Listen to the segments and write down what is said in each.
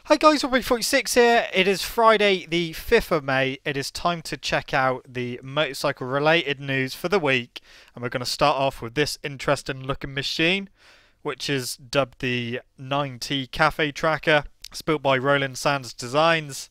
Hi guys, Motorbike46 here. It is Friday the 5th of May. It is time to check out the motorcycle related news for the week. And we're going to start off with this interesting looking machine, which is dubbed the 9T Cafe Tracker. It's built by Roland Sands Designs,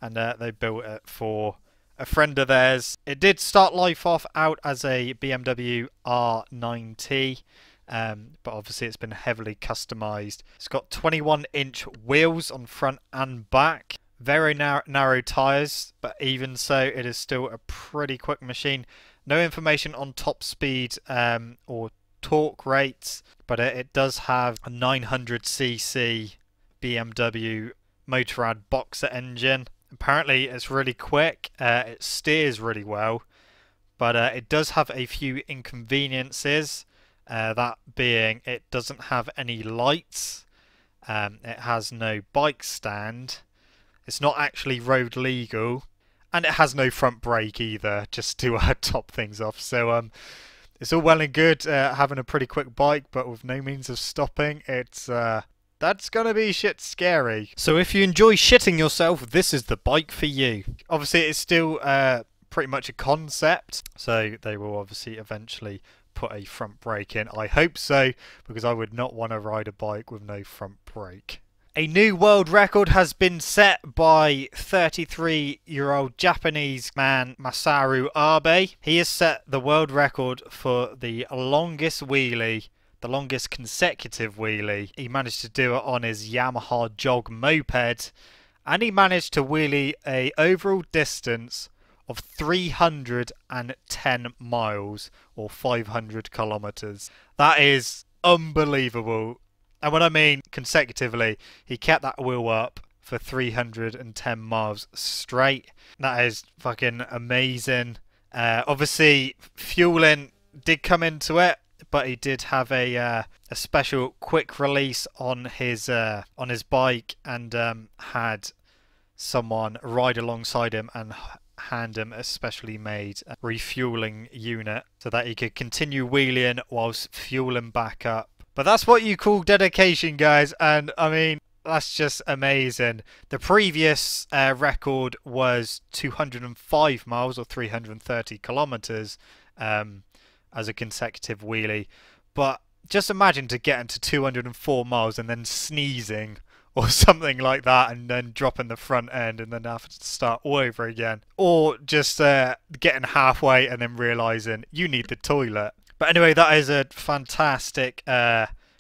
and they built it for a friend of theirs. It did start life off out as a BMW R9T. But obviously it's been heavily customized. It's got 21-inch wheels on front and back, very narrow tires, but even so it is still a pretty quick machine. No information on top speed or torque rates, but it does have a 900cc BMW Motorrad Boxer engine. Apparently it's really quick, it steers really well, but it does have a few inconveniences. That being, it doesn't have any lights, it has no bike stand, it's not actually road legal, and it has no front brake either, just to top things off. So it's all well and good having a pretty quick bike, but with no means of stopping, it's that's gonna be shit scary. So if you enjoy shitting yourself, this is the bike for you. Obviously it's still pretty much a concept, so they will obviously eventually put a front brake in. I hope so, because I would not want to ride a bike with no front brake. A new world record has been set by 33-year-old Japanese man Masaru Abe. He has set the world record for the longest wheelie, the longest consecutive wheelie. He managed to do it on his Yamaha Jog moped, and he managed to wheelie a overall distance of 310 miles or 500 kilometers. That is unbelievable. And when I mean consecutively, he kept that wheel up for 310 miles straight. That is fucking amazing. Obviously, fueling did come into it, but he did have a special quick release on his bike, and had someone ride alongside him and hand him a specially made refueling unit so that he could continue wheeling whilst fueling back up. But that's what you call dedication, guys, and I mean, that's just amazing. The previous record was 205 miles or 330 kilometers as a consecutive wheelie, but just imagine to get into 204 miles and then sneezing or something like that, and then dropping the front end and then having to start all over again. Or just getting halfway and then realising you need the toilet. But anyway, that is a fantastic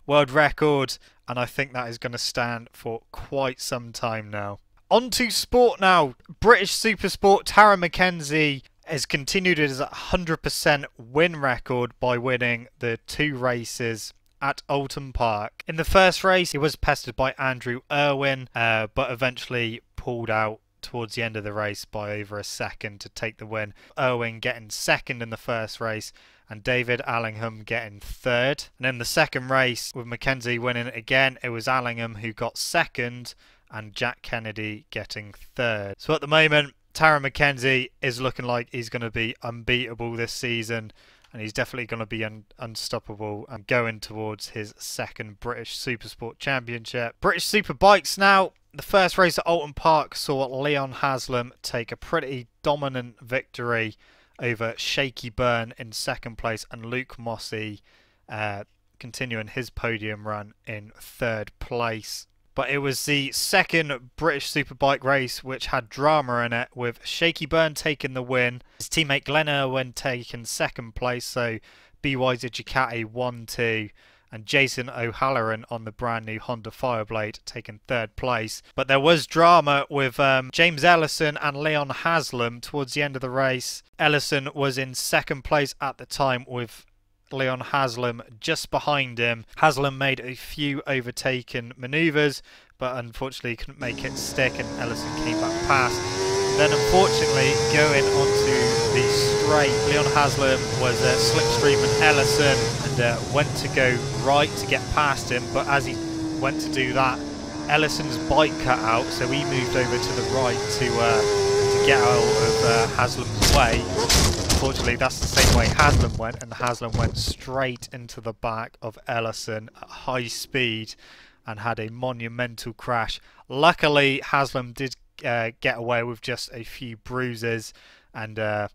world record, and I think that is going to stand for quite some time now. On to sport now. British Supersport Tara McKenzie has continued his 100% win record by winning the 2 races at Oulton Park. In the first race, he was pestered by Andrew Irwin, but eventually pulled out towards the end of the race by over a second to take the win. Irwin getting second in the first race, and David Allingham getting third. And in the second race, with Mackenzie winning again, it was Allingham who got second, and Jack Kennedy getting third. So at the moment, Tara McKenzie is looking like he's going to be unbeatable this season, and he's definitely going to be unstoppable and going towards his second British Supersport Championship. British Superbikes now. The first race at Oulton Park saw Leon Haslam take a pretty dominant victory over Shaky Byrne in second place, and Luke Mossey continuing his podium run in third place. But it was the second British Superbike race which had drama in it, with Shaky Byrne taking the win, his teammate Glenn Irwin taking second place, so BYZ Ducati 1-2, and Jason O'Halloran on the brand new Honda Fireblade taking third place. But there was drama with James Ellison and Leon Haslam towards the end of the race. Ellison was in second place at the time, with Leon Haslam just behind him. Haslam made a few overtaken manoeuvres, but unfortunately couldn't make it stick, and Ellison came back past. Then unfortunately, going onto the straight, Leon Haslam was slipstreaming Ellison and went to go right to get past him, but as he went to do that, Ellison's bike cut out, so he moved over to the right to get out of Haslam's way. Unfortunately, that's the same way Haslam went, and Haslam went straight into the back of Ellison at high speed, and had a monumental crash. Luckily, Haslam did get away with just a few bruises and a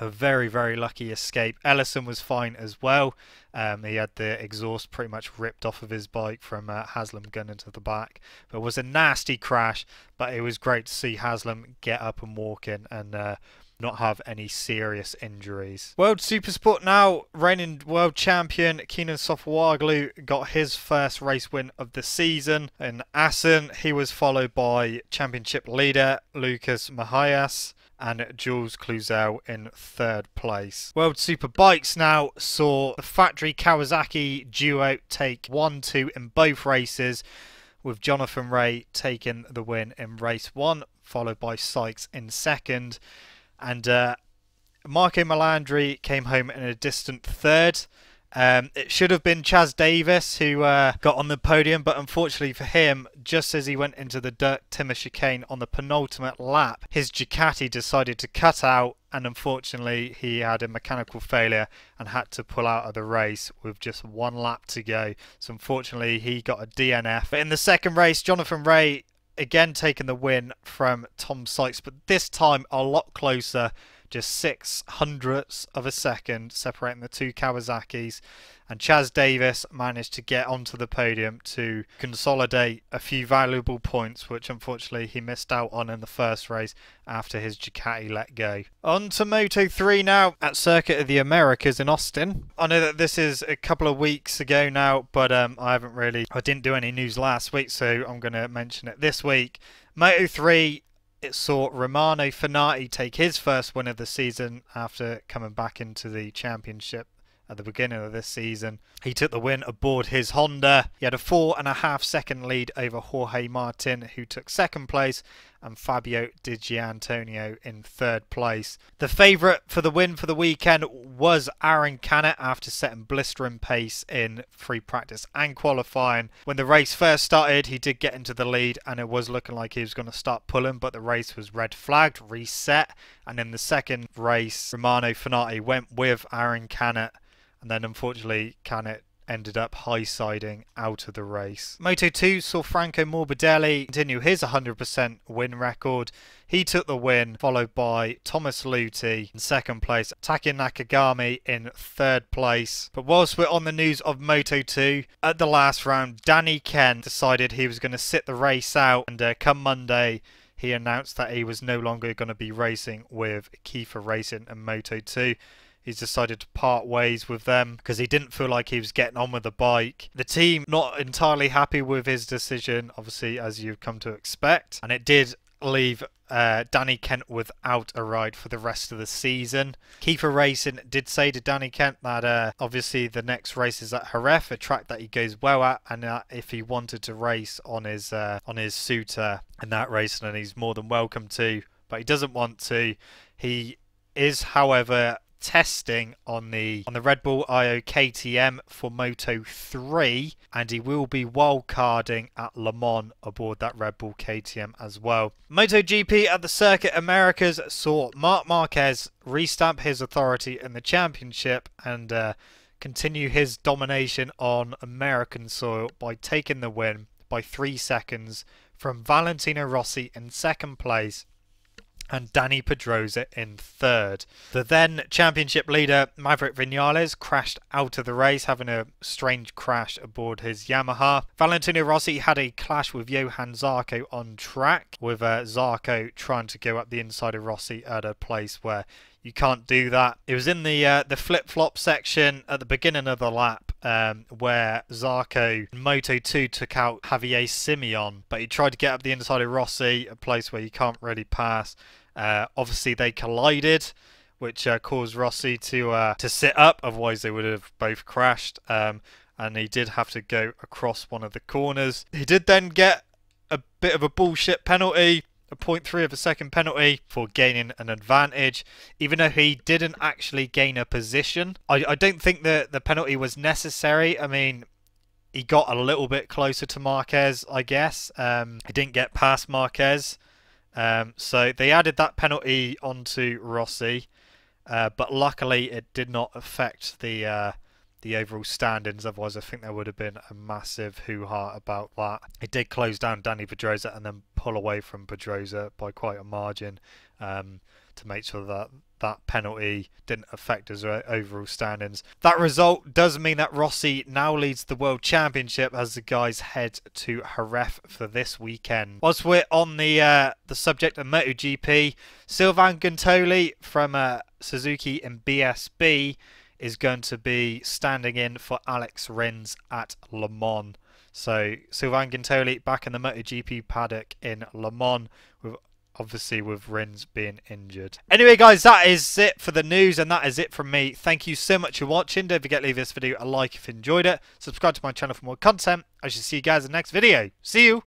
very, very lucky escape. Ellison was fine as well. He had the exhaust pretty much ripped off of his bike from Haslam gunning to the back. But it was a nasty crash, but it was great to see Haslam get up and walk in and not have any serious injuries. World Supersport now, reigning world champion Kenan Sofuoglu got his first race win of the season in Assen. He was followed by championship leader Lucas Mahias and Jules Cluzel in third place. World Superbikes now saw the factory Kawasaki duo take 1-2 in both races, with Jonathan Rea taking the win in race 1, followed by Sykes in second. And Marco Melandri came home in a distant third. It should have been Chaz Davis who got on the podium, but unfortunately for him, just as he went into the dirt timber chicane on the penultimate lap, his Ducati decided to cut out, and unfortunately he had a mechanical failure and had to pull out of the race with just one lap to go. So unfortunately he got a DNF. But in the second race, Jonathan Rea again taking the win from Tom Sykes, but this time a lot closer, just 0.06 of a second separating the two Kawasaki's, and Chaz Davis managed to get onto the podium to consolidate a few valuable points, which unfortunately he missed out on in the first race after his Ducati let go. On to Moto3 now at Circuit of the Americas in Austin. I know that this is a couple of weeks ago now, but I didn't do any news last week, so I'm going to mention it this week. Moto3, it saw Romano Fenati take his first win of the season after coming back into the championship at the beginning of this season. He took the win aboard his Honda. He had a 4.5 second lead over Jorge Martin, who took second place, and Fabio Di Gianantonio in third place. The favourite for the win for the weekend was Aaron Canet after setting blistering pace in free practice and qualifying. When the race first started, he did get into the lead and it was looking like he was going to start pulling, but the race was red flagged, reset, and in the second race, Romano Fenati went with Aaron Canet, and then unfortunately Canet ended up high-siding out of the race. Moto2 saw Franco Morbidelli continue his 100% win record. He took the win, followed by Thomas Luthi in second place, Taki Nakagami in third place. But whilst we're on the news of Moto2, at the last round, Danny Kent decided he was going to sit the race out, and come Monday, he announced that he was no longer going to be racing with Kiefer Racing and Moto2. He's decided to part ways with them because he didn't feel like he was getting on with the bike. The team not entirely happy with his decision, obviously, as you've come to expect. And it did leave Danny Kent without a ride for the rest of the season. Kiefer Racing did say to Danny Kent that obviously the next race is at Jerez, a track that he goes well at, and if he wanted to race on his Suter in that race, then he's more than welcome to. But he doesn't want to. He is, however, testing on the Red Bull IO KTM for Moto3, and he will be wildcarding at Le Mans aboard that Red Bull KTM as well. MotoGP at the Circuit Americas saw Marc Marquez restamp his authority in the championship and continue his domination on American soil by taking the win by 3 seconds from Valentino Rossi in second place and Danny Pedrosa in third. The then championship leader Maverick Vinales crashed out of the race, having a strange crash aboard his Yamaha. Valentino Rossi had a clash with Johan Zarco on track, with Zarco trying to go up the inside of Rossi at a place where you can't do that. It was in the flip-flop section at the beginning of the lap where Zarco in Moto2 took out Javier Simeon, but he tried to get up the inside of Rossi, a place where you can't really pass. Obviously they collided, which caused Rossi to sit up, otherwise they would have both crashed, and he did have to go across one of the corners. He did then get a bit of a bullshit penalty, a 0.3 of a second penalty for gaining an advantage, even though he didn't actually gain a position. I don't think the penalty was necessary. I mean, he got a little bit closer to Marquez, I guess. He didn't get past Marquez. So they added that penalty onto Rossi, but luckily it did not affect the the overall standings. Otherwise, I think there would have been a massive hoo-ha about that. It did close down Danny Pedrosa and then pull away from Pedrosa by quite a margin to make sure that that penalty didn't affect his overall standings. That result does mean that Rossi now leads the World Championship as the guys head to Jerez for this weekend. Whilst we're on the subject of MotoGP, Sylvain Guintoli from Suzuki and BSB is going to be standing in for Alex Rins at Le Mans. So Sylvain Guintoli back in the MotoGP paddock in Le Mans, obviously with Rins being injured. Anyway guys, that is it for the news and that is it from me. Thank you so much for watching. Don't forget to leave this video a like if you enjoyed it. Subscribe to my channel for more content. I shall see you guys in the next video. See you!